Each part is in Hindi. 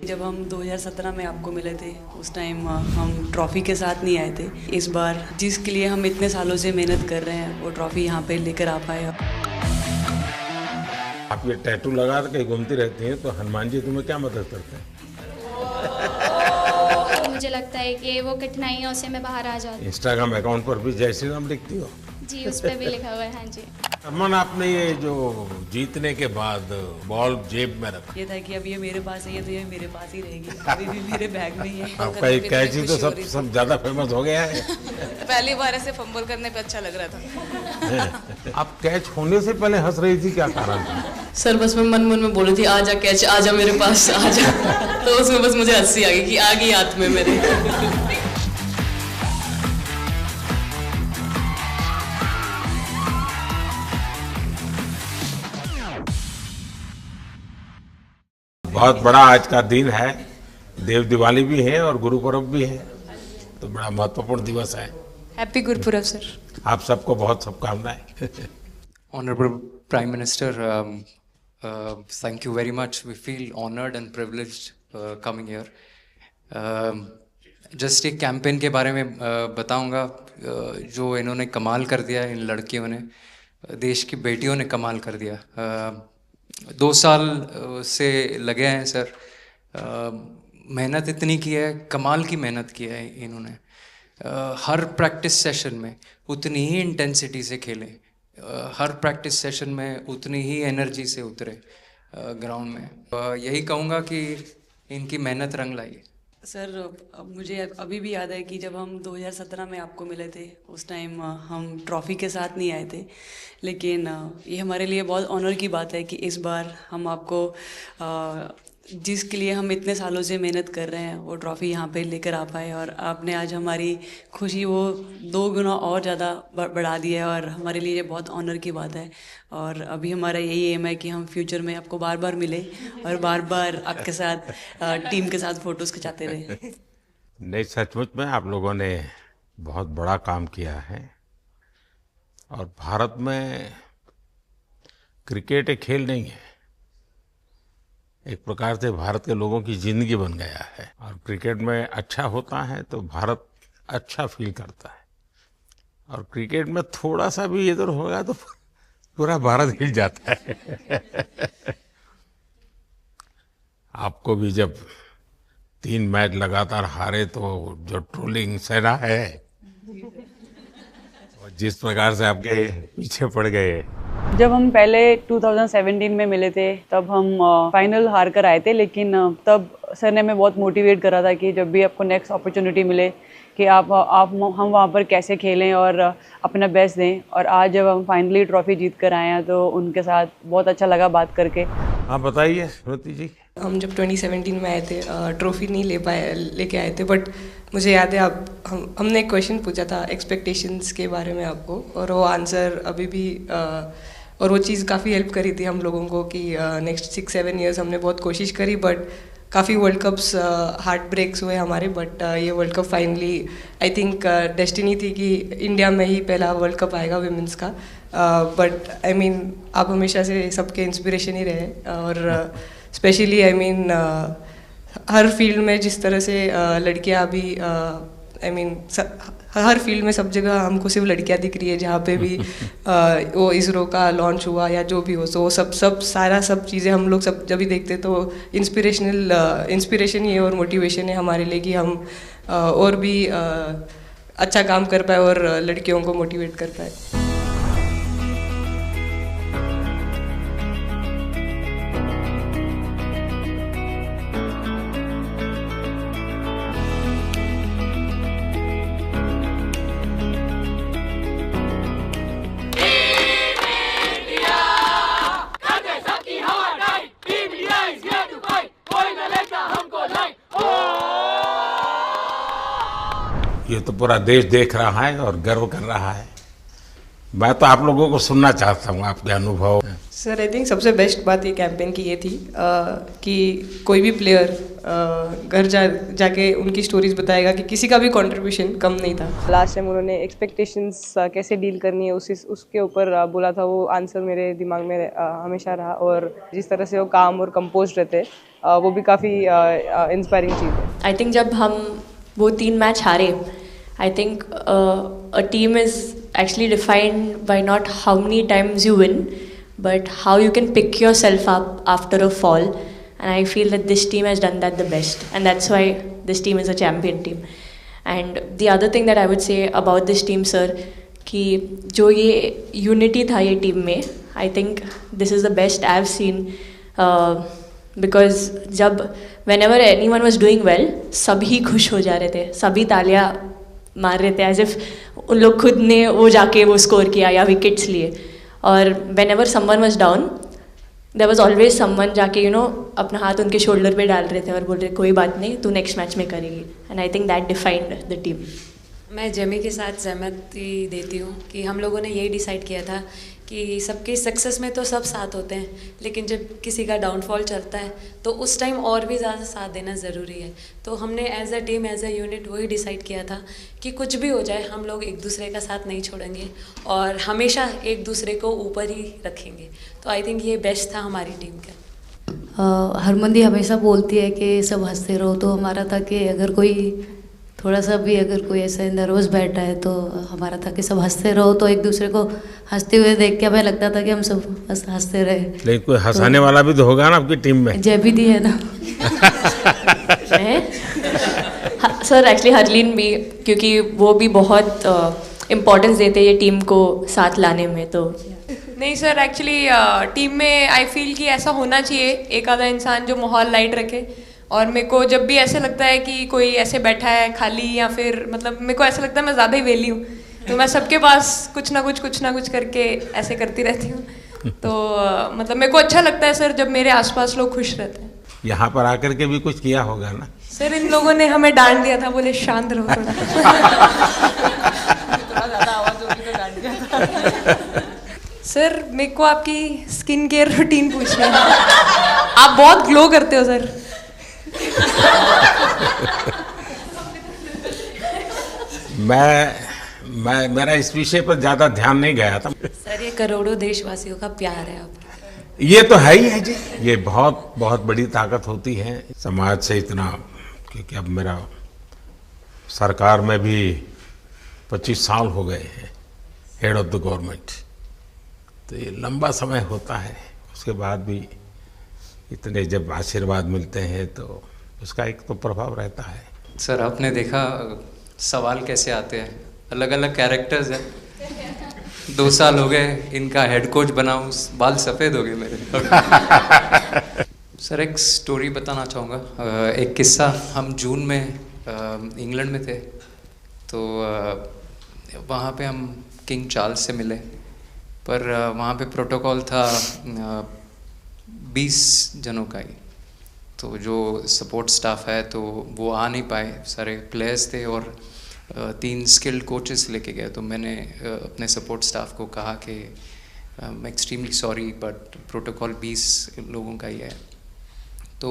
जब हम 2017 में आपको मिले थे उस टाइम हम ट्रॉफ़ी के साथ नहीं आए थे। इस बार जिसके लिए हम इतने सालों से मेहनत कर रहे हैं वो ट्रॉफ़ी यहाँ पे लेकर आ पाए। आप ये टैटू लगा के घूमती रहती हैं तो हनुमान जी तुम्हें क्या मदद करते हैं? मुझे लगता है कि वो कठिनाइयों से मैं बाहर आ जाऊँ। इंस्टाग्राम अकाउंट पर भी जय श्री राम लिखती हो? जी, उस पर भी लिखा हुआ है। हाँ जी। अमन, आपने ये जो जीतने के बाद बॉल जेब में रखा, ये था कि अब ये मेरे पास है, ये तो ये मेरे पास ही रहेगी, अभी भी मेरे बैग में ही है। आपका ये कैची तो सब ज्यादा फेमस हो गया है। पहली बार ऐसे फंबल करने पे अच्छा लग रहा था। आप कैच होने से पहले हंस रही थी, क्या कारण था? सर बस मैं मन में बोली थी आजा कैच, आजा मेरे पास आजा। तो उसमें बस मुझे हंसी आ गई कि आ गई हाथ में मेरे। बहुत बड़ा आज का दिन है, देव दिवाली भी है और गुरु पर्व भी है, तो बड़ा महत्वपूर्ण दिवस है। Happy Gurpurab sir. आप सबको बहुत शुभकामनाएं। Honorable Prime Minister, thank you very much. We feel honored and privileged coming here. Just एक कैंपेन के बारे में बताऊंगा जो इन्होंने कमाल कर दिया, इन लड़कियों ने, देश की बेटियों ने कमाल कर दिया। 2 साल से लगे हैं सर, मेहनत इतनी की है, कमाल की मेहनत की है इन्होंने। हर प्रैक्टिस सेशन में उतनी ही इंटेंसिटी से खेले, हर प्रैक्टिस सेशन में उतनी ही एनर्जी से उतरे ग्राउंड में। यही कहूँगा कि इनकी मेहनत रंग लाई। सर अब मुझे अभी भी याद है कि जब हम 2017 में आपको मिले थे उस टाइम हम ट्रॉफ़ी के साथ नहीं आए थे, लेकिन ये हमारे लिए बहुत ऑनर की बात है कि इस बार हम आपको जिसके लिए हम इतने सालों से मेहनत कर रहे हैं वो ट्रॉफ़ी यहाँ पे लेकर आ पाए, और आपने आज हमारी खुशी वो 2 गुना और ज़्यादा बढ़ा दी है, और हमारे लिए ये बहुत ऑनर की बात है। और अभी हमारा यही एम है कि हम फ्यूचर में आपको बार बार मिले और बार बार आपके साथ टीम के साथ फ़ोटोज़ खिंचाते रहे। नहीं, सचमुच में आप लोगों ने बहुत बड़ा काम किया है, और भारत में क्रिकेट एक खेल नहीं है, एक प्रकार से भारत के लोगों की जिंदगी बन गया है। और क्रिकेट में अच्छा होता है तो भारत अच्छा फील करता है, और क्रिकेट में थोड़ा सा भी इधर होगा तो पूरा भारत हिल जाता है। आपको भी जब 3 मैच लगातार हारे तो जो ट्रोलिंग सेना है, और जिस प्रकार से आपके पीछे पड़ गए। जब हम पहले 2017 में मिले थे तब हम फाइनल हार कर आए थे, लेकिन तब सर ने हमें बहुत मोटिवेट करा था कि जब भी आपको नेक्स्ट अपॉर्चुनिटी मिले कि हम वहाँ पर कैसे खेलें और अपना बेस्ट दें। और आज जब हम फाइनली ट्रॉफ़ी जीत कर आए हैं तो उनके साथ बहुत अच्छा लगा बात करके। हाँ बताइए स्मृति जी। हम जब 2017 में आए थे ट्रॉफी नहीं लेके आए थे, बट मुझे याद है हमने एक क्वेश्चन पूछा था एक्सपेक्टेशंस के बारे में आपको, और वो आंसर अभी भी और वो चीज़ काफ़ी हेल्प करी थी हम लोगों को कि नेक्स्ट 6-7 ईयर्स हमने बहुत कोशिश करी, बट काफ़ी वर्ल्ड कप्स हार्ट ब्रेक्स हुए हमारे, बट ये world cup finally I think destiny थी कि इंडिया में ही पहला वर्ल्ड कप आएगा विमेंस का। बट आई मीन आप हमेशा से सबके इंस्पिरेशन ही रहे, और specially I mean her field में जिस तरह से लड़कियां अभी आई मीन हर फील्ड में सब जगह हमको सिर्फ लड़कियां दिख रही है, जहाँ पे भी वो इसरो का लॉन्च हुआ या जो भी हो, तो वो सब चीज़ें हम लोग सब जब भी देखते तो इंस्पिरेशन ही है और मोटिवेशन है हमारे लिए कि हम और भी अच्छा काम कर पाए और लड़कियों को मोटिवेट कर पाए। ये तो पूरा देश देख रहा है और गर्व कर रहा है। मैं तो आप लोगों को सुनना चाहता हूँ आपके अनुभव। सर आई थिंक सबसे बेस्ट बात ये कैंपेन की ये थी कि कोई भी प्लेयर घर जाके उनकी स्टोरीज बताएगा कि किसी का भी कंट्रीब्यूशन कम नहीं था। लास्ट टाइम उन्होंने एक्सपेक्टेशंस कैसे डील करनी है उसके ऊपर बोला था, वो आंसर मेरे दिमाग में हमेशा रहा, और जिस तरह से वो काम और कंपोज रहते वो भी काफ़ी इंस्पायरिंग चीज़ है। आई थिंक जब हम वो 3 मैच हारे, I think a team is actually defined by not how many times you win, but how you can pick yourself up after a fall, and I feel that this team has done that the best, and that's why this team is a champion team. And the other thing that I would say about this team, sir, कि जो ये unity था ये team में, I think this is the best I've seen, because जब whenever anyone was doing well, सभी खुश हो जा रहे थे, सभी तालियां मार रहे थे, as if उन लोग खुद ने वो जाके वो स्कोर किया या विकेट्स लिए. और whenever someone was down, there was always someone जाके अपना हाथ उनके शोल्डर पे डाल रहे थे और बोल रहे कोई बात नहीं, तू नेक्स्ट मैच में करेगी. And I think that defined the team. मैं जेमी के साथ सहमति देती हूँ कि हम लोगों ने यही डिसाइड किया था कि सबकी सक्सेस में तो सब साथ होते हैं, लेकिन जब किसी का डाउनफॉल चलता है तो उस टाइम और भी ज़्यादा साथ देना ज़रूरी है. तो हमने as a team, as a unit वही डिसाइड किया था कि कुछ भी हो जाए हम लोग एक दूसरे का साथ नहीं छोड़ेंगे और हमेशा एक दूसरे को ऊपर ही रखेंगे. तो आई थिंक ये बेस्ट था हमारी टीम का. हरमंदी हमेशा बोलती है कि सब हंसते रहो, तो हमारा था कि अगर कोई थोड़ा सा भी अगर कोई ऐसा नर्वस बैठा है तो हमारा था कि सब हंसते रहो, तो एक दूसरे को हंसते हुए देख के हमें लगता था कि हम सब हंसते रहे. लेकिन कोई हंसाने वाला भी तो होगा ना आपकी टीम में? जय भी दी है ना. सर एक्चुअली हरलीन भी, क्योंकि वो भी बहुत इम्पोर्टेंस देते हैं ये टीम को साथ लाने में. तो नहीं सर, एक्चुअली टीम में आई फील कि ऐसा होना चाहिए एक आधा इंसान जो माहौल लाइट रखे. और मेरे को जब भी ऐसे लगता है कि कोई ऐसे बैठा है खाली, या फिर मतलब मेरे को ऐसा लगता है मैं ज़्यादा ही वेली हूँ, तो मैं सबके पास कुछ ना कुछ करके ऐसे करती रहती हूँ. तो मतलब मेरे को अच्छा लगता है सर जब मेरे आसपास लोग खुश रहते हैं. यहाँ पर आकर के भी कुछ किया होगा ना सर? इन लोगों ने हमें डांट दिया था, बोले शांत रहो थोड़ा. सर मेरे को आपकी स्किन केयर रूटीन पूछनी है. आप बहुत ग्लो करते हो सर. मैं मेरा इस विषय पर ज्यादा ध्यान नहीं गया था. सर ये करोड़ों देशवासियों का प्यार है आपका. ये तो है ही है जी, ये बहुत बहुत बड़ी ताकत होती है समाज से. इतना क्योंकि अब मेरा सरकार में भी 25 साल हो गए हैं हेड ऑफ द गवर्नमेंट, तो ये लंबा समय होता है. उसके बाद भी इतने जब आशीर्वाद मिलते हैं तो उसका एक तो प्रभाव रहता है. सर आपने देखा सवाल कैसे आते हैं, अलग अलग कैरेक्टर्स हैं. 2 साल हो गए इनका हेड कोच बनाऊं, बाल सफ़ेद हो गए मेरे. सर एक स्टोरी बताना चाहूँगा, एक किस्सा. हम जून में इंग्लैंड में थे, तो वहाँ पे हम किंग चार्ल्स से मिले, पर वहाँ पे प्रोटोकॉल था 20 जनों का ही. तो जो सपोर्ट स्टाफ है तो वो आ नहीं पाए, सारे प्लेयर्स थे और 3 स्किल्ड कोचेस लेके गए. तो मैंने अपने सपोर्ट स्टाफ को कहा कि I am extremely sorry but protocol 20 लोगों का ही है. तो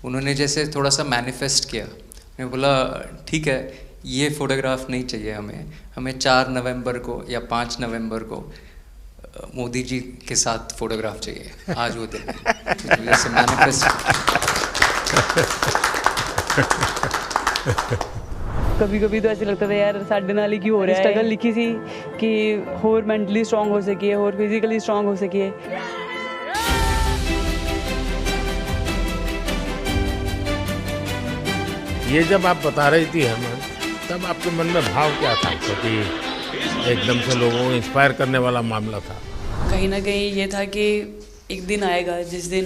उन्होंने जैसे थोड़ा सा मैनिफेस्ट किया. मैं बोला ठीक है, ये फ़ोटोग्राफ नहीं चाहिए हमें 4 नवंबर को या 5 नवंबर को मोदी जी के साथ फोटोग्राफ चाहिए, आज वो दिन. जैसे मैनिफेस्ट. कभी कभी तो ऐसे लगता था यार साढ़े नाल ही क्यों हो रहा है. स्ट्रगल लिखी सी कि होर मेंटली स्ट्रांग हो सकिए, होर फिजिकली स्ट्रांग हो सकिए. ये जब आप बता रही थी हरमन, तब आपके मन में भाव क्या था? क्योंकि एकदम से लोगों को इंस्पायर करने वाला मामला था. कहीं ना कहीं ये था कि एक दिन आएगा जिस दिन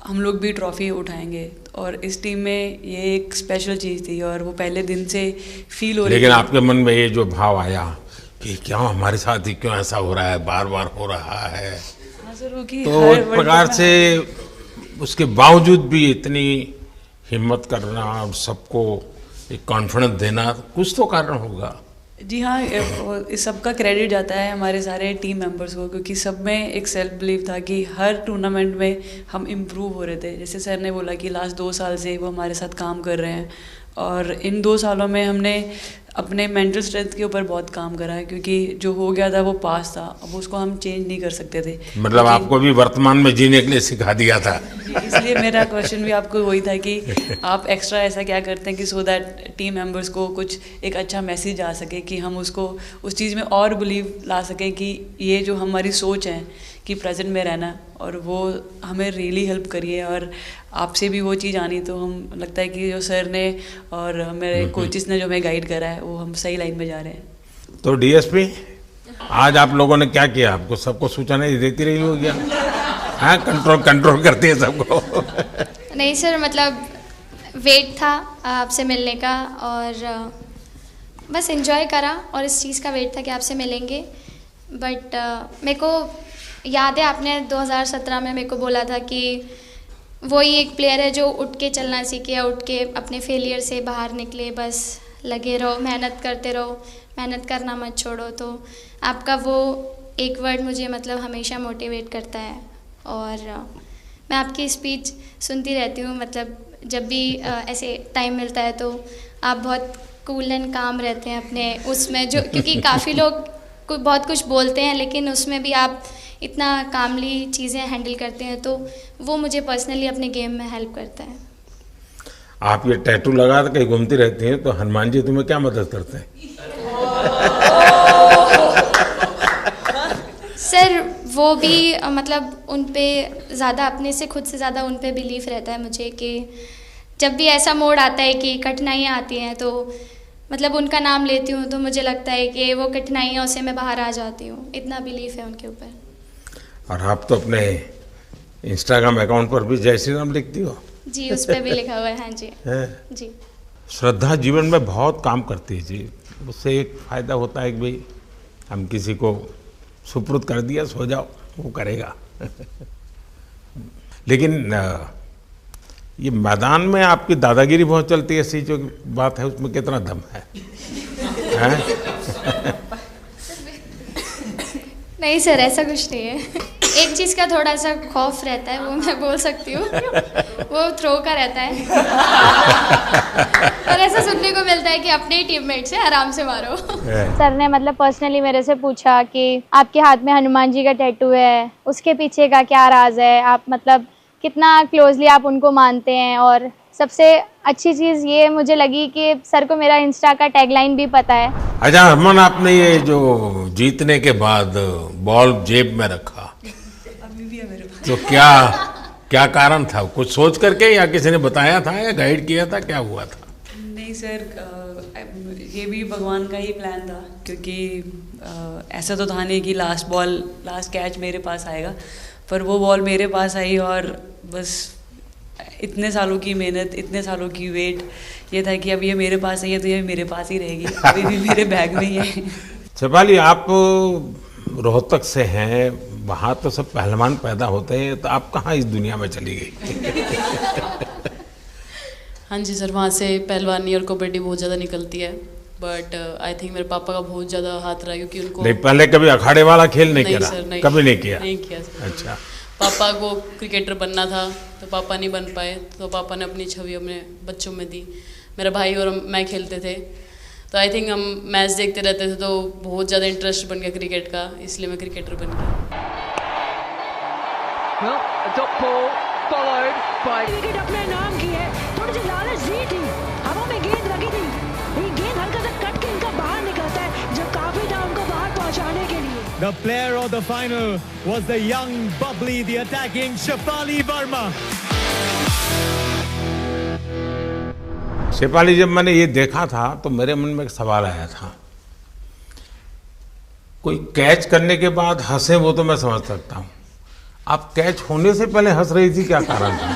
हम लोग भी ट्रॉफी उठाएंगे, और इस टीम में ये एक स्पेशल चीज़ थी और वो पहले दिन से फील हो रही थी. लेकिन आपके मन में ये जो भाव आया कि क्यों हमारे साथ ही क्यों ऐसा हो रहा है, बार बार हो रहा है, तो एक प्रकार से उसके बावजूद भी इतनी हिम्मत करना और सबको एक कॉन्फिडेंस देना, कुछ तो कारण होगा. जी हाँ, इस सब का क्रेडिट जाता है हमारे सारे टीम मेंबर्स को, क्योंकि सब में एक सेल्फ बिलीव था कि हर टूर्नामेंट में हम इम्प्रूव हो रहे थे. जैसे सर ने बोला कि लास्ट 2 साल से वो हमारे साथ काम कर रहे हैं, और इन 2 सालों में हमने अपने मेंटल स्ट्रेंथ के ऊपर बहुत काम करा है, क्योंकि जो हो गया था वो पास था, अब उसको हम चेंज नहीं कर सकते थे। मतलब आपको भी वर्तमान में जीने के लिए सिखा दिया था। इसलिए मेरा क्वेश्चन भी आपको वही था कि आप एक्स्ट्रा ऐसा क्या करते हैं कि सो दैट टीम मेंबर्स को कुछ एक अच्छा मैसेज आ सके, कि हम उसको उस चीज़ में और बिलीव ला सकें कि ये जो हमारी सोच है कि प्रेजेंट में रहना, और वो हमें रियली हेल्प करिए। और आपसे भी वो चीज़ आनी, तो हम लगता है कि जो सर ने और मेरे कोचेस ने जो हमें गाइड करा है, वो हम सही लाइन में जा रहे हैं। तो डीएसपी, आज आप लोगों ने क्या किया? आपको सबको सूचना देती रही हो क्या? हाँ, कंट्रोल करती है सबको। नहीं सर, मतलब वेट था आपसे मिलने का, और बस एंजॉय करा, और इस चीज़ का वेट था कि आपसे मिलेंगे। बट मेरे को याद है आपने 2017 में मेरे को बोला था कि वही एक प्लेयर है जो उठ के चलना सीखे, उठ के अपने फेलियर से बाहर निकले, बस लगे रहो, मेहनत करते रहो, मेहनत करना मत छोड़ो। तो आपका वो एक वर्ड मुझे मतलब हमेशा मोटिवेट करता है, और मैं आपकी स्पीच सुनती रहती हूँ। मतलब जब भी ऐसे टाइम मिलता है तो आप बहुत कूल एंड काम रहते हैं अपने उसमें, जो क्योंकि काफ़ी लोग बहुत कुछ बोलते हैं, लेकिन उसमें भी आप इतना कामली चीज़ें हैंडल करते हैं, तो वो मुझे पर्सनली अपने गेम में हेल्प करता है। आप ये टैटू लगा के कहीं घूमती रहती हैं, तो हनुमान जी तुम्हें क्या मदद करते हैं? सर वो भी मतलब उन पे ज़्यादा, अपने से खुद से ज़्यादा उन पे बिलीफ रहता है मुझे, कि जब भी ऐसा मोड़ आता है कि कठिनाइयाँ आती हैं, तो मतलब उनका नाम लेती हूँ तो मुझे लगता है कि वो कठिनाइयों से मैं बाहर आ जाती हूँ। इतना बिलीफ है उनके ऊपर। और आप तो अपने इंस्टाग्राम अकाउंट पर भी जय श्री राम लिखती हो? जी, उस पर भी लिखा हुआ है। हाँ जी। जी। श्रद्धा जीवन में बहुत काम करती है जी। उससे एक फ़ायदा होता है कि भाई हम किसी को सुपुर्द कर दिया, सो जाओ, वो करेगा। लेकिन ये मैदान में आपकी दादागिरी बहुत चलती है, ऐसी जो बात है उसमें कितना दम है? नहीं सर, ऐसा कुछ नहीं है। एक चीज़ का थोड़ा सा खौफ रहता है, वो मैं बोल सकती हूँ, वो थ्रो का रहता है। और ऐसा सुनने को मिलता है कि अपने ही टीममेट से आराम से मारो। सर ने मतलब पर्सनली मेरे से पूछा कि आपके हाथ में हनुमान जी का टैटू है, उसके पीछे का क्या राज है, आप मतलब कितना क्लोजली आप उनको मानते हैं। और सबसे अच्छी चीज़ ये मुझे लगी कि सर को मेरा इंस्टा का टैगलाइन भी पता है। अच्छा हरमन, आपने ये जो जीतने के बाद बॉल जेब में रखा, अभी भी है मेरे पास। तो क्या कारण था? कुछ सोच करके, या किसी ने बताया था, या गाइड किया था, क्या हुआ था? नहीं सर, ये भी भगवान का ही प्लान था, क्योंकि ऐसा तो था नहीं कि लास्ट कैच मेरे पास आएगा, पर वो बॉल मेरे पास आई, और बस इतने सालों की मेहनत, इतने सालों की वेट, ये था कि अब ये मेरे पास है, तो ये मेरे पास ही रहेगी, अभी भी मेरे बैग में ही है। शेफाली, आप रोहतक से हैं, वहाँ तो सब पहलवान पैदा होते हैं, तो आप कहाँ इस दुनिया में चली गई? हाँ जी सर, वहाँ से पहलवानी और कबड्डी बहुत ज़्यादा निकलती है, बट आई थिंक मेरे पापा का बहुत ज़्यादा हाथ रहा, क्योंकि उनको नहीं, पहले कभी अखाड़े वाला खेल नहीं किया? सर, नहीं, कभी नहीं किया? नहीं किया सर। अच्छा। पापा को क्रिकेटर बनना था, तो पापा नहीं बन पाए, तो पापा ने अपनी छवि अपने बच्चों में दी। मेरा भाई और मैं खेलते थे, तो आई थिंक हम मैच देखते रहते थे, तो बहुत ज़्यादा इंटरेस्ट बन गया क्रिकेट का, इसलिए मैं क्रिकेटर बन गया। विकेट अपने नाम की है, थोड़ी सी लालच दी थी, हवा में गेंद लगी थी, ये गेंद हल्का सा कट के इनका बाहर निकलता है, जो काफी था उनको बाहर पहुंचाने के लिए। The player of the final was the young, bubbly, the attacking Shefali Verma. Shefali, जब मैंने ये देखा था तो मेरे मन में एक सवाल आया था। कोई कैच करने के बाद हंसे वो तो मैं समझ सकता हूँ, आप कैच होने से पहले हंस रही थी, क्या कारण था?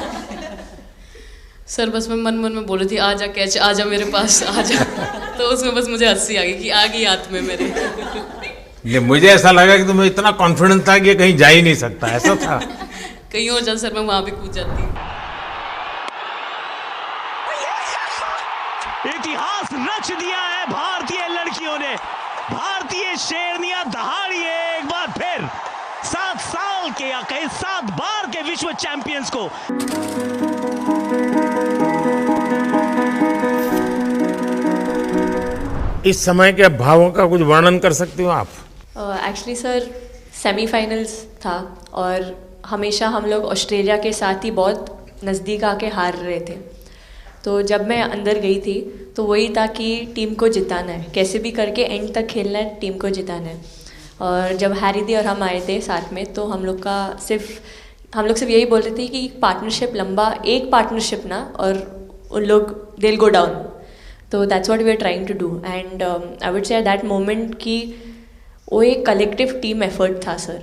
सर बस मैं मन में बोल रही थी, आजा कैच, आजा मेरे पास, आजा। तो उसमें बस मुझे हंसी आ गई कि आ गई हाथ में मेरे। नहीं, मुझे ऐसा लगा कि तुम्हें इतना कॉन्फिडेंस था कि ये कहीं जा ही नहीं सकता, ऐसा था? कहीं और जा सर, मैं वहां भी कूद जाती। इतिहास रच दिया है भारतीय लड़कियों ने। भारतीय शेरनियां दहाड़ी है एक बार फिर 7 साल के, या कहीं 7 बार के विश्व चैंपियंस को। इस समय के भावों का कुछ वर्णन कर सकते हो आप? एक्चुअली सर सेमीफाइनल्स था और हमेशा हम लोग ऑस्ट्रेलिया के साथ ही बहुत नज़दीक आके हार रहे थे। तो जब मैं अंदर गई थी तो वही था कि टीम को जिताना है, कैसे भी करके एंड तक खेलना है, टीम को जिताना है। और जब हैरी दी और हम आए थे साथ में तो हम लोग सिर्फ यही बोल रहे थे कि पार्टनरशिप लंबा, एक पार्टनरशिप ना, और उन लोग दे विल गो डाउन। तो that's what we are trying to do and I would say at that moment कि वो एक कलेक्टिव टीम एफर्ट था सर।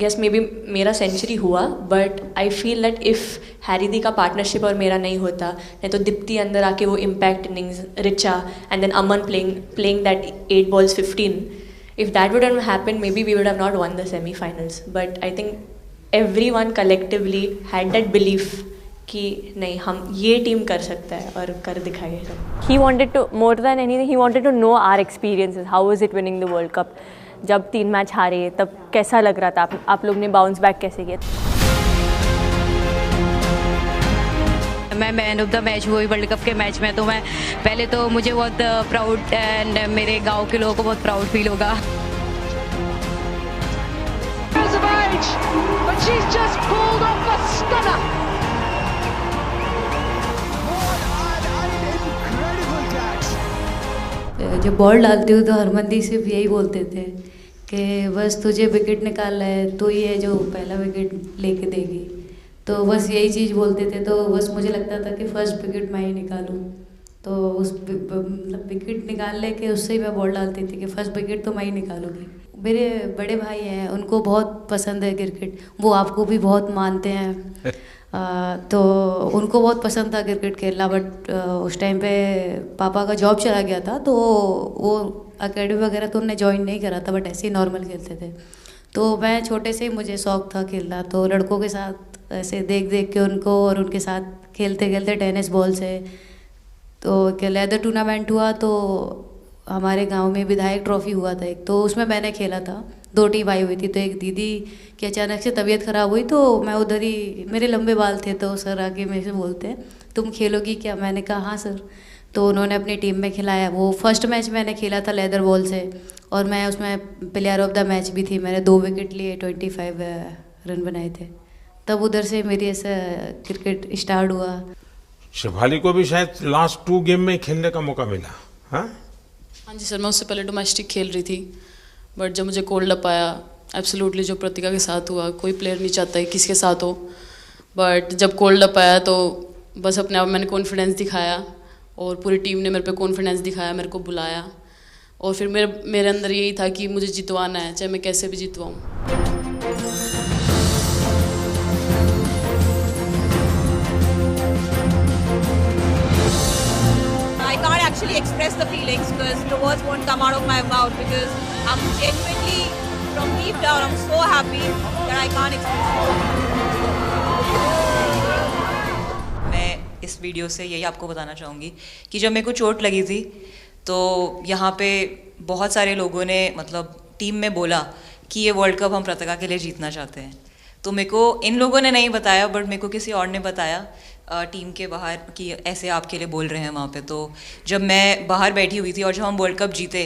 यस मे बी मेरा सेंचुरी हुआ, but I feel that if Harry दी का पार्टनरशिप और मेरा नहीं होता, नहीं तो दीप्ति अंदर आके वो impact innings, Richa and then Aman playing that 8 balls 15, if that wouldn't happen maybe we would have not won the semi-finals. But I think everyone collectively had that belief कि नहीं, हम ये टीम कर सकता है और कर दिखाइए सब। He wanted to, more than anything, he wanted to know our experiences. How was it winning the World Cup? जब 3 मैच हारे तब कैसा लग रहा था, आप लोग ने बाउंस बैक कैसे किया? मैं मैन ऑफ द मैच हुई वर्ल्ड कप के मैच में, तो मैं पहले तो मुझे बहुत प्राउड एंड मेरे गांव के लोगों को बहुत प्राउड फील होगा। जब बॉल डालती हूँ तो हरमनदीप सिर्फ यही बोलते थे कि बस तुझे विकेट निकालना है, तो ये जो पहला विकेट लेके देगी, तो बस यही चीज़ बोलते थे। तो बस मुझे लगता था कि फर्स्ट विकेट मैं ही निकालूं, तो उस मतलब विकेट निकालने के उससे ही मैं बॉल डालती थी कि फर्स्ट विकेट तो मैं ही निकालूंगी। मेरे बड़े भाई हैं, उनको बहुत पसंद है क्रिकेट, वो आपको भी बहुत मानते हैं। तो उनको बहुत पसंद था क्रिकेट खेलना, बट उस टाइम पे पापा का जॉब चला गया था, तो वो अकेडमी वगैरह तो उन्होंने ज्वाइन नहीं करा था, बट ऐसे ही नॉर्मल खेलते थे। तो मैं छोटे से ही मुझे शौक था खेलना, तो लड़कों के साथ ऐसे देख देख के उनको और उनके साथ खेलते खेलते टेनिस बॉल से, तो क्या लेदर टूर्नामेंट हुआ, तो हमारे गांव में विधायक ट्रॉफी हुआ था एक, तो उसमें मैंने खेला था। 2 टीम आई हुई थी, तो एक दीदी की अचानक से तबीयत ख़राब हुई, तो मैं उधर ही, मेरे लंबे बाल थे, तो सर आके मेरे से बोलते हैं तुम खेलोगी क्या? मैंने कहा हाँ सर। तो उन्होंने अपनी टीम में खिलाया। वो फर्स्ट मैच मैंने खेला था लेदर बॉल से, और मैं उसमें प्लेयर ऑफ द मैच भी थी। मैंने 2 विकेट लिए, 25 रन बनाए थे। तब उधर से मेरी ऐसा क्रिकेट स्टार्ट हुआ। शेफाली को भी शायद लास्ट 2 गेम में खेलने का मौका मिला। हाँ जी सर, मैं उससे पहले डोमेस्टिक खेल रही थी, बट जब मुझे कोल्ड अप आया, एब्सोल्युटली जो प्रतिका के साथ हुआ, कोई प्लेयर नहीं चाहता है किसी के साथ हो, बट जब कोल्ड अप आया तो बस अपने आप मैंने कॉन्फिडेंस दिखाया, और पूरी टीम ने मेरे पे कॉन्फिडेंस दिखाया, मेरे को बुलाया, और फिर मेरे अंदर यही था कि मुझे जितवाना है, चाहे मैं कैसे भी जितवाऊँ। Actually express the feelings because the words won't come out of my mouth, because I'm genuinely from deep down I'm so happy that I can't express it. मैं इस वीडियो से यही आपको बताना चाहूँगी कि जब मेरे को चोट लगी थी तो यहाँ पे बहुत सारे लोगों ने मतलब टीम में बोला कि ये वर्ल्ड कप हम प्रतिका के लिए जीतना चाहते हैं। तो मेरे को इन लोगों ने नहीं बताया, बट मेरे को किसी और ने बताया टीम के बाहर कि ऐसे आपके लिए बोल रहे हैं वहाँ पे। तो जब मैं बाहर बैठी हुई थी और जब हम वर्ल्ड कप जीते,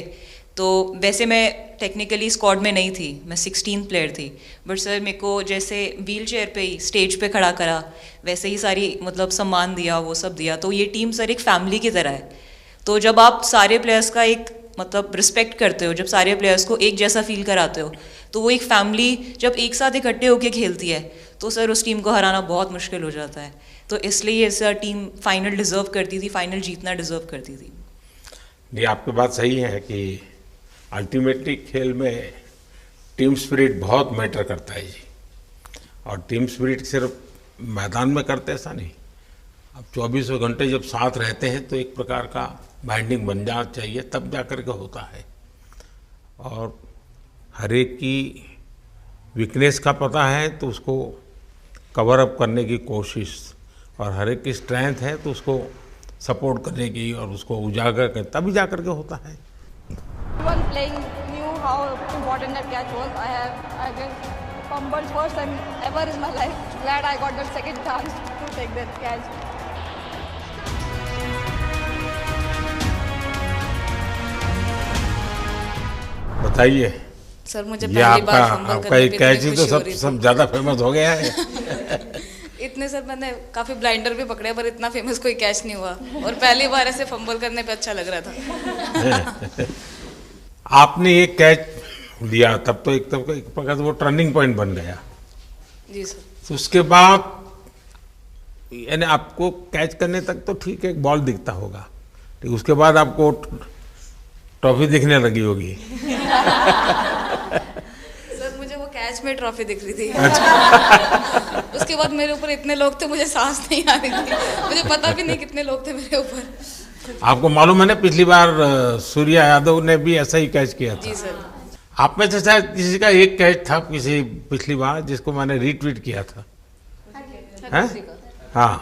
तो वैसे मैं टेक्निकली स्क्वाड में नहीं थी, मैं 16 प्लेयर थी, बट सर मेरे को जैसे व्हील चेयर पे ही स्टेज पे खड़ा करा, वैसे ही सारी मतलब सम्मान दिया, वो सब दिया। तो ये टीम सर एक फैमिली की तरह है। तो जब आप सारे प्लेयर्स का एक मतलब रिस्पेक्ट करते हो, जब सारे प्लेयर्स को एक जैसा फील कराते हो, तो वो एक फैमिली जब एक साथ इकट्ठे होकर खेलती है, तो सर उस टीम को हराना बहुत मुश्किल हो जाता है। तो इसलिए सर टीम फाइनल डिज़र्व करती थी, फाइनल जीतना डिज़र्व करती थी। जी, आपकी बात सही है कि अल्टीमेटली खेल में टीम स्पिरिट बहुत मैटर करता है जी। और टीम स्पिरिट सिर्फ मैदान में करते ऐसा नहीं, अब 24 घंटे जब साथ रहते हैं तो एक प्रकार का बाइंडिंग बन जाना चाहिए, तब जा कर के होता है। और हर एक की वीकनेस का पता है तो उसको कवर अप करने की कोशिश, और हर एक की स्ट्रेंथ है तो उसको सपोर्ट करने की और उसको उजागर कर, तभी जा कर के होता है। Everyone playing knew how important that catch was. I guess fumbled first time ever in my life. Glad I got that second chance to take that catch. बताइए सर मुझे ये पहली बार फंबल आपका करने ये पे कैच इतनी ही तो खुशी हो सब रही सब ज़्यादा फेमस हो गया है। इतने सर मैंने काफ़ी ब्लाइंडर भी पकड़े पर इतना फेमस कोई कैच नहीं हुआ और पहली बार ऐसे फंबल करने पे अच्छा लग रहा था। आपने ये कैच लिया तब तो एक प्रकार से वो टर्निंग पॉइंट बन गया। जी सर। तो उसके बाद यानी आपको कैच करने तक तो ठीक है एक बॉल दिखता होगा, लेकिन उसके बाद आपको ट्रॉफी दिखने लगी होगी। सर मुझे वो कैच में ट्रॉफी दिख रही थी। अच्छा। उसके बाद मेरे ऊपर इतने लोग थे मुझे सांस नहीं आ रही थी, मुझे पता भी नहीं कितने लोग थे मेरे ऊपर। आपको मालूम है ना पिछली बार सूर्या यादव ने भी ऐसा ही कैच किया था। जी सर। आप में से शायद किसी का एक कैच था किसी पिछली बार जिसको मैंने रीट्वीट किया था, हैं? हाँ,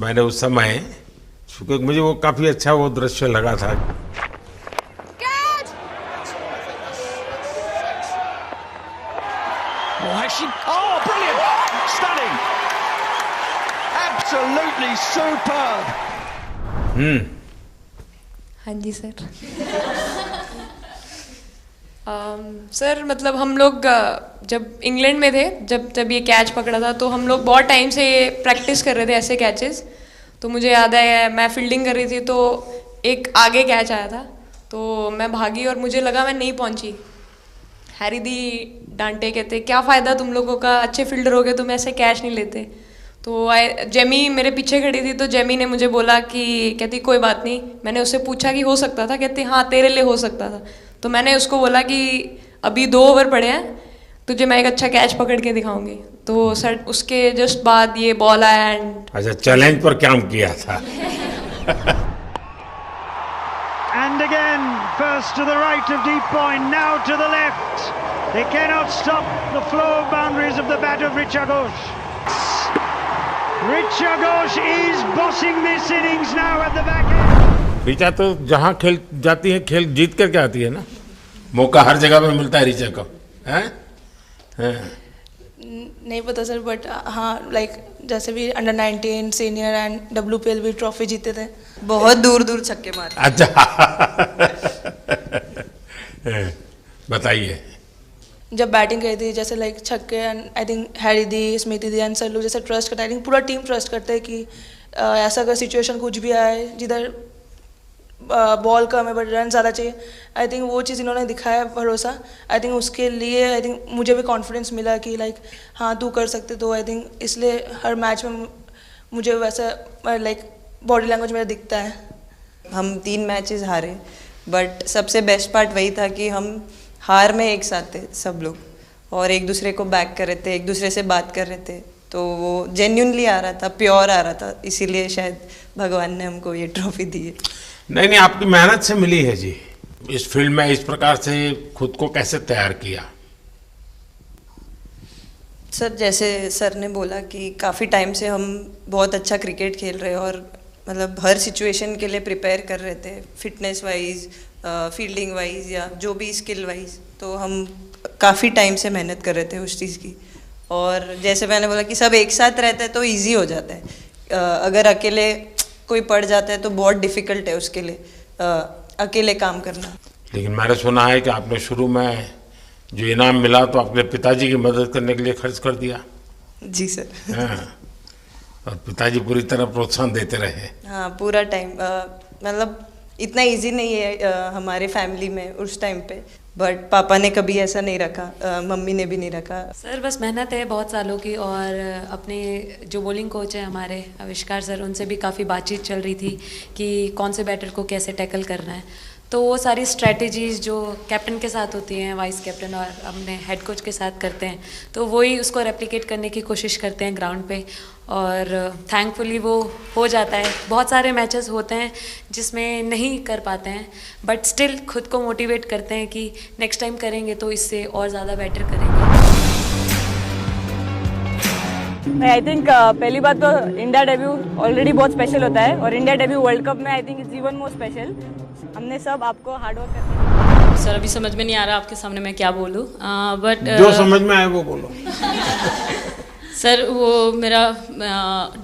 मैंने उस समय क्योंकि मुझे वो काफी अच्छा वो दृश्य लगा था। Oh, brilliant! Stunning! Absolutely superb! हाँ जी सर। सर मतलब हम लोग जब इंग्लैंड में थे जब ये कैच पकड़ा था तो हम लोग बहुत टाइम से प्रैक्टिस कर रहे थे ऐसे कैचेस। तो मुझे याद है मैं फील्डिंग कर रही थी तो एक आगे कैच आया था तो मैं भागी और मुझे लगा मैं नहीं पहुंची। हैरी दी डांटे, कहते क्या फ़ायदा तुम लोगों का, अच्छे फील्डर हो गए तुम ऐसे कैच नहीं लेते। तो जेमी मेरे पीछे खड़ी थी तो जेमी ने मुझे बोला कि कहती कोई बात नहीं। मैंने उससे पूछा कि हो सकता था, कहती हाँ तेरे लिए हो सकता था। तो मैंने उसको बोला कि अभी 2 ओवर पड़े हैं, तुझे मैं एक अच्छा कैच पकड़ के दिखाऊंगी। तो सर उसके जस्ट बाद ये बॉल आया एंड अच्छा चैलेंज पर काम किया था। And again, first to the right of deep point, now to the left. They cannot stop the flow of boundaries of the bat of Richa Ghosh. Richa Ghosh is bossing this innings now at the back end. Richa तो जहाँ खेल जाती है खेल जीत करके आती है ना, मौका हर जगह में मिलता है ऋचा को, हैं? नहीं पता सर बट हाँ लाइक जैसे भी अंडर 19 सीनियर एंड WPL भी ट्रॉफी जीते थे। बहुत दूर दूर छक्के मारे। अच्छा। बताइए। जब बैटिंग करी थी जैसे लाइक छक्के and I think Harry the, Smiti the and sir लोग जैसे ट्रस्ट करते हैं, आई थिंक पूरा टीम ट्रस्ट करते हैं कि ऐसा अगर सिचुएशन कुछ भी आए जिधर बॉल कम है बट रन ज़्यादा चाहिए, आई थिंक वो चीज़ इन्होंने दिखाया भरोसा। आई थिंक उसके लिए आई थिंक मुझे भी कॉन्फिडेंस मिला कि लाइक हाँ तू कर सकते। तो आई थिंक इसलिए हर मैच में मुझे वैसा लाइक बॉडी लैंग्वेज मेरा दिखता है। हम 3 मैचेस हारे बट सबसे बेस्ट पार्ट वही था कि हम हार में एक साथ थे सब लोग और एक दूसरे को बैक कर रहे थे, एक दूसरे से बात कर रहे थे। तो वो जेन्युइनली आ रहा था, प्योर आ रहा था, इसीलिए शायद भगवान ने हमको ये ट्रॉफी दी है। नहीं आपकी मेहनत से मिली है जी। इस फील्ड में इस प्रकार से खुद को कैसे तैयार किया? सर जैसे सर ने बोला कि काफ़ी टाइम से हम बहुत अच्छा क्रिकेट खेल रहे हैं और मतलब हर सिचुएशन के लिए प्रिपेयर कर रहे थे, फिटनेस वाइज, फील्डिंग वाइज या जो भी स्किल वाइज। तो हम काफ़ी टाइम से मेहनत कर रहे थे उस चीज़ की। और जैसे मैंने बोला कि सब एक साथ रहते हैं तो इजी हो जाता है। अगर अकेले कोई पड़ जाता है तो बहुत डिफ़िकल्ट है उसके लिए अकेले काम करना। लेकिन मैंने सुना है कि आपने शुरू में जो इनाम मिला तो अपने पिताजी की मदद करने के लिए खर्च कर दिया। जी सर। हाँ, और पिताजी पूरी तरह प्रोत्साहन देते रहे। हाँ पूरा टाइम, मतलब इतना इजी नहीं है हमारे फैमिली में उस टाइम पे, बट पापा ने कभी ऐसा नहीं रखा, मम्मी ने भी नहीं रखा। सर बस मेहनत है बहुत सालों की और अपने जो बॉलिंग कोच है हमारे आविष्कार सर, उनसे भी काफ़ी बातचीत चल रही थी कि कौन से बैटर को कैसे टैकल करना है। तो वो सारी स्ट्रेटजीज जो कैप्टन के साथ होती हैं, वाइस कैप्टन और अपने हेड कोच के साथ करते हैं, तो वही उसको रेप्लिकेट करने की कोशिश करते हैं ग्राउंड पे और थैंकफुली वो हो जाता है। बहुत सारे मैचेस होते हैं जिसमें नहीं कर पाते हैं बट स्टिल खुद को मोटिवेट करते हैं कि नेक्स्ट टाइम करेंगे तो इससे और ज़्यादा बेटर करेंगे। आई थिंक पहली बात तो इंडिया डेब्यू ऑलरेडी बहुत स्पेशल होता है और इंडिया डेब्यू वर्ल्ड कप में I think it's even more special. हमने सब आपको हार्डवर्क करके। सर अभी समझ में नहीं आ रहा आपके सामने मैं क्या बोलूँ, बट जो समझ में आए वो बोलो। सर वो मेरा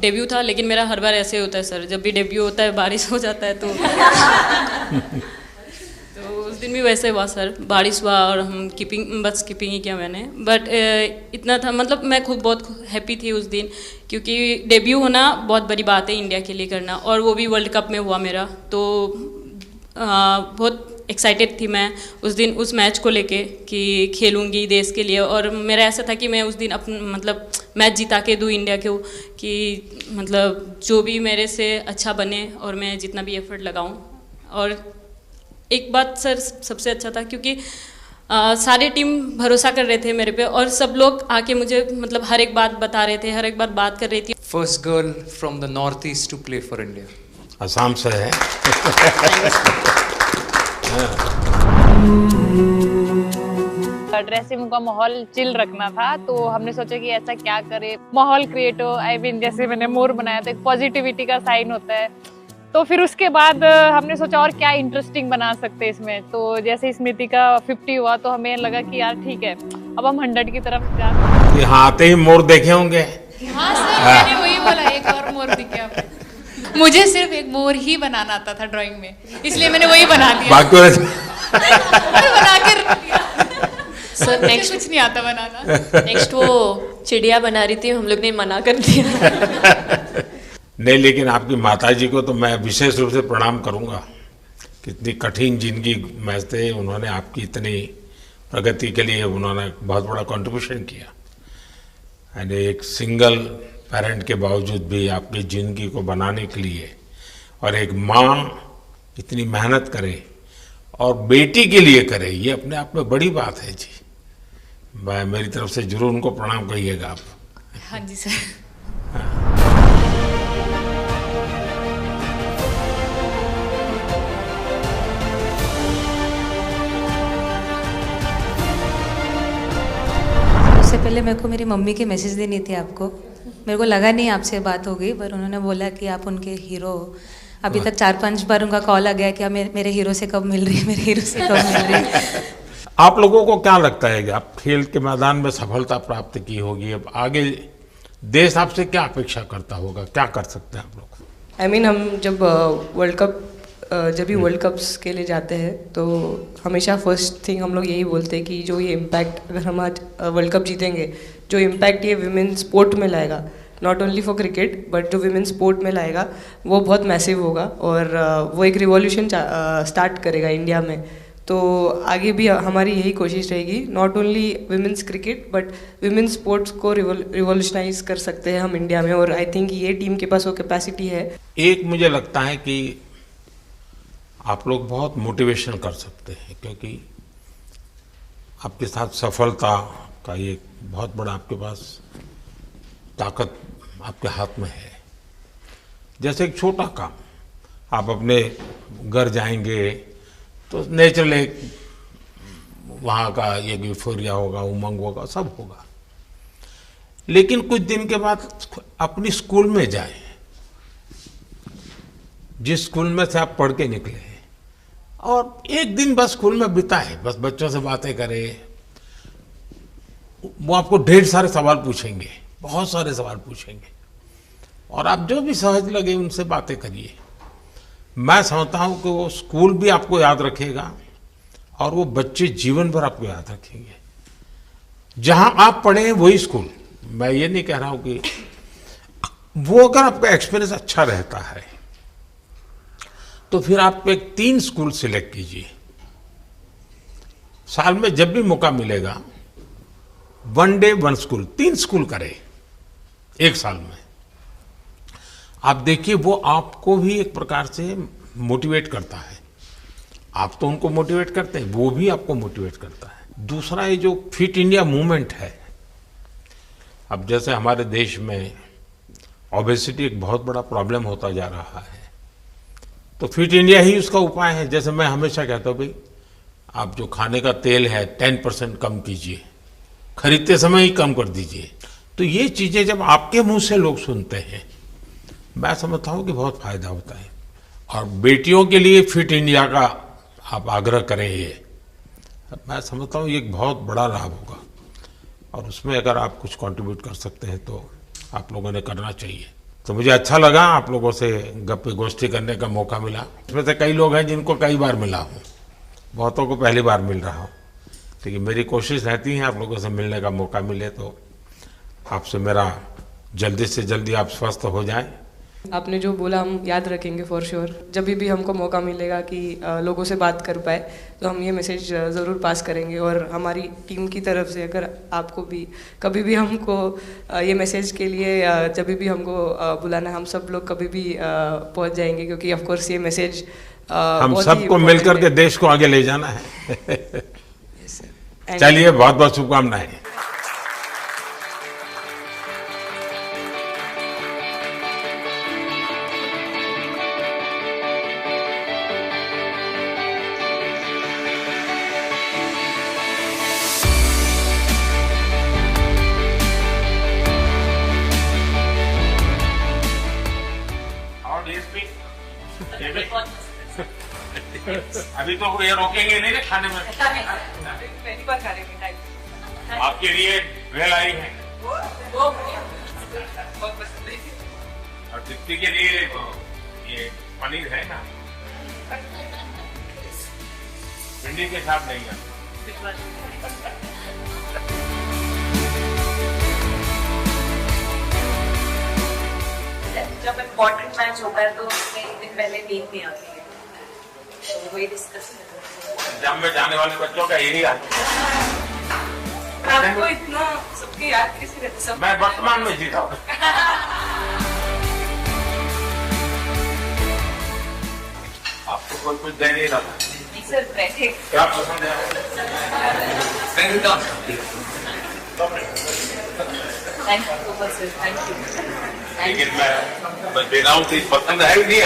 डेब्यू था, लेकिन मेरा हर बार ऐसे होता है सर, जब भी डेब्यू होता है बारिश हो जाता है तो दिन भी वैसे हुआ सर, बारिश हुआ और हम कीपिंग ही किया मैंने, बट इतना था, मतलब मैं खुद बहुत हैप्पी थी उस दिन, क्योंकि डेब्यू होना बहुत बड़ी बात है इंडिया के लिए करना, और वो भी वर्ल्ड कप में हुआ मेरा, तो बहुत एक्साइटेड थी मैं उस दिन उस मैच को लेके कि खेलूंगी देश के लिए, और मेरा ऐसा था कि मैं उस दिन मतलब मैच जिता के दूँ इंडिया को, कि मतलब जो भी मेरे से अच्छा बने और मैं जितना भी एफर्ट लगाऊं। और एक बात सर सबसे अच्छा था, क्योंकि सारे टीम भरोसा कर रहे थे मेरे पे, और सब लोग आके मुझे मतलब हर एक बात बता रहे थे, हर एक बात कर रही थी। First girl from the north east to play for India, Assam से है। ड्रेसिंग रूम का माहौल चिल रखना था, तो हमने सोचा कि ऐसा क्या करे, माहौल क्रिएट हो। आई मीन जैसे मैंने मोर बनाया था, एक पॉजिटिविटी का साइन होता है, तो फिर उसके बाद हमने सोचा और क्या इंटरेस्टिंग बना सकते हैं इसमें। तो जैसे स्मृति का 50 हुआ तो हमें लगा कि यार ठीक है, अब हम 100 की तरफ जा। यहाँ आते ही मोर देखे होंगे। हाँ सर, मैंने वही बोला, एक और मोर दिखे आपको। मुझे सिर्फ एक मोर ही बनाना आता था ड्राइंग में, इसलिए मैंने वही बना दिया। बाकी बना के रख दिया। सर नेक्स्ट कुछ नहीं आता बनाना। नेक्स्ट वो चिड़िया बना रही थी, हम लोग ने मना कर दिया। नहीं, लेकिन आपकी माताजी को तो मैं विशेष रूप से प्रणाम करूंगा। कितनी कठिन जिंदगी में थे, उन्होंने आपकी इतनी प्रगति के लिए उन्होंने बहुत बड़ा कंट्रीब्यूशन किया। यानी एक सिंगल पेरेंट के बावजूद भी आपकी ज़िंदगी को बनाने के लिए, और एक माँ इतनी मेहनत करे और बेटी के लिए करे, ये अपने आप में बड़ी बात है जी। मैं मेरी तरफ से जरूर उनको प्रणाम कहिएगा आप। हाँ जी सर। उससे पहले मेरे को मेरी मम्मी की मैसेज देनी थी आपको। मेरे को लगा नहीं आपसे बात हो गई, पर उन्होंने बोला कि आप उनके हीरो हो। अभी तक 4-5 बार उनका कॉल आ गया कि मेरे हीरो से कब मिल रही है, मेरे हीरो से कब मिल रही है। आप लोगों को क्या लगता है कि आप खेल के मैदान में सफलता प्राप्त की होगी, अब आगे देश आपसे क्या अपेक्षा करता होगा, क्या कर सकते हैं आप लोग? आई मीन हम जब जब भी वर्ल्ड कप्स के लिए जाते हैं तो हमेशा फर्स्ट थिंग हम लोग यही बोलते हैं कि जो ये इम्पैक्ट, अगर हम आज वर्ल्ड कप जीतेंगे, जो इम्पैक्ट ये विमेन स्पोर्ट में लाएगा, not only for cricket but जो विमेन स्पोर्ट में लाएगा, वो बहुत मैसिव होगा, और वो एक रिवॉल्यूशन स्टार्ट करेगा इंडिया में। तो आगे भी हमारी यही कोशिश रहेगी, not only women's cricket but women sports को रिवॉल्यूशनाइज कर सकते हैं हम इंडिया में, और आई थिंक ये टीम के पास वो कैपेसिटी है। एक मुझे लगता है कि आप लोग बहुत मोटिवेशन कर सकते हैं, क्योंकि आपके साथ सफलता का ये बहुत बड़ा आपके पास ताकत आपके हाथ में है। जैसे एक छोटा काम, आप अपने घर जाएंगे तो नेचुरल एक वहाँ का एक यूफोरिया होगा, उमंग होगा, सब होगा। लेकिन कुछ दिन के बाद अपनी स्कूल में जाएं, जिस स्कूल में से आप पढ़ के निकले, और एक दिन बस स्कूल में बिताए, बस बच्चों से बातें करें। वो आपको ढेर सारे सवाल पूछेंगे, बहुत सारे सवाल पूछेंगे, और आप जो भी सहज लगे उनसे बातें करिए। मैं समझता हूँ कि वो स्कूल भी आपको याद रखेगा, और वो बच्चे जीवन भर आपको याद रखेंगे। जहाँ आप पढ़े वही स्कूल, मैं ये नहीं कह रहा हूँ कि वो अगर आपका एक्सपीरियंस अच्छा रहता है तो फिर आप एक 3 स्कूल सिलेक्ट कीजिए। साल में जब भी मौका मिलेगा 1 डे 1 स्कूल, 3 स्कूल करें एक साल में। आप देखिए वो आपको भी एक प्रकार से मोटिवेट करता है। आप तो उनको मोटिवेट करते हैं, वो भी आपको मोटिवेट करता है। दूसरा ये जो फिट इंडिया मूवमेंट है, अब जैसे हमारे देश में ओबेसिटी एक बहुत बड़ा प्रॉब्लम होता जा रहा है, तो फिट इंडिया ही उसका उपाय है। जैसे मैं हमेशा कहता हूँ भाई, आप जो खाने का तेल है 10% कम कीजिए, खरीदते समय ही कम कर दीजिए। तो ये चीज़ें जब आपके मुंह से लोग सुनते हैं, मैं समझता हूँ कि बहुत फायदा होता है। और बेटियों के लिए फिट इंडिया का आप आग्रह करें, ये मैं समझता हूँ ये एक बहुत बड़ा लाभ होगा, और उसमें अगर आप कुछ कंट्रीब्यूट कर सकते हैं तो आप लोगों ने करना चाहिए। तो मुझे अच्छा लगा आप लोगों से गप्पे गोष्ठी करने का मौका मिला। इसमें से कई लोग हैं जिनको कई बार मिला हूँ, बहुतों को पहली बार मिल रहा हूँ, लेकिन मेरी कोशिश रहती है आप लोगों से मिलने का मौका मिले तो आपसे मेरा जल्दी से जल्दी आप स्वस्थ हो जाएं। आपने जो बोला हम याद रखेंगे फॉर श्योर। जब भी हमको मौका मिलेगा कि लोगों से बात कर पाए तो हम ये मैसेज ज़रूर पास करेंगे। और हमारी टीम की तरफ से अगर आपको भी कभी भी हमको ये मैसेज के लिए जब भी हमको बुलाना, हम सब लोग कभी भी पहुंच जाएंगे, क्योंकि ऑफ कोर्स ये मैसेज हम सबको मिलकर के देश को आगे ले जाना है। चलिए, बहुत बहुत शुभकामनाएं। अभी तो ये रोकेंगे नहीं ना खाने में। पहली बार खा रहे हैं। आपके लिए वेल आई है और दीप्ति के लिए ये पनीर है ना, भिंडी के साथ नहीं है। जब इम्पोर्टेंट मैच होता है तो उसमें एक दिन पहले नींद नहीं आती है, तो वही डिस्कस जब में जाने वाले बच्चों का यही हाल है। आपको इतना सबकी याद कैसे रहती? सब मैं वर्तमान में जीता हूँ। आपको कोई कुछ दे नहीं रहा। सर बैठे। क्या पसंद है? Thank you so much sir, thank you. लेकिन मैं बस दे रहा हूँ, पसंद है नहीं?